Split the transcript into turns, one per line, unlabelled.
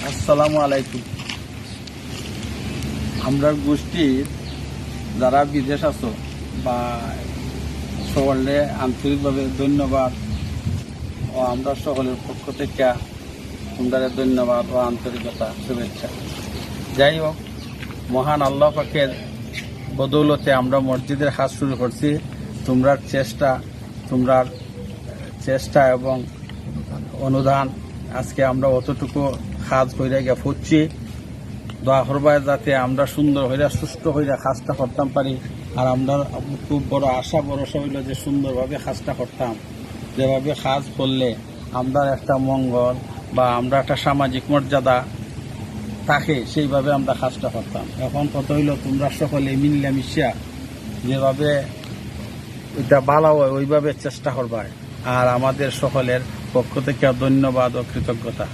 আসসালামু আলাইকুম। আমরা গোষ্ঠীর যারা বিদেশ আছো বা সকলে আন্তরিকভাবে ধন্যবাদ ও আমরা সকলের পক্ষ থেকে তোমরা ধন্যবাদ ও আন্তরিকতা শুভেচ্ছা। যাই হোক, মহান আল্লাহ পাকের বদৌলতে আমরা মসজিদের কাজ শুরু করছি। তোমরা চেষ্টা এবং অনুদান আজকে আমরা অতটুকু কাজ হইয়া গিয়ে ফুটছি। দোয়া করবায় যাতে আমরা সুন্দর হইয়া সুস্থ হইয়া কাজটা করতাম পারি। আর আমরা খুব বড় আশা ভরসা হইল যে সুন্দরভাবে কাজটা করতাম, যেভাবে কাজ করলে আমরা একটা মঙ্গল বা আমরা একটা সামাজিক মর্যাদা থাকে, সেইভাবে আমরা কাজটা করতাম। এখন কত হইল তোমরা সকলে মিল্লা মিশিয়া যেভাবে এটা ভালো হয় ওইভাবে চেষ্টা করবা। আর আমাদের সকলের পক্ষ থেকে ধন্যবাদ ও কৃতজ্ঞতা।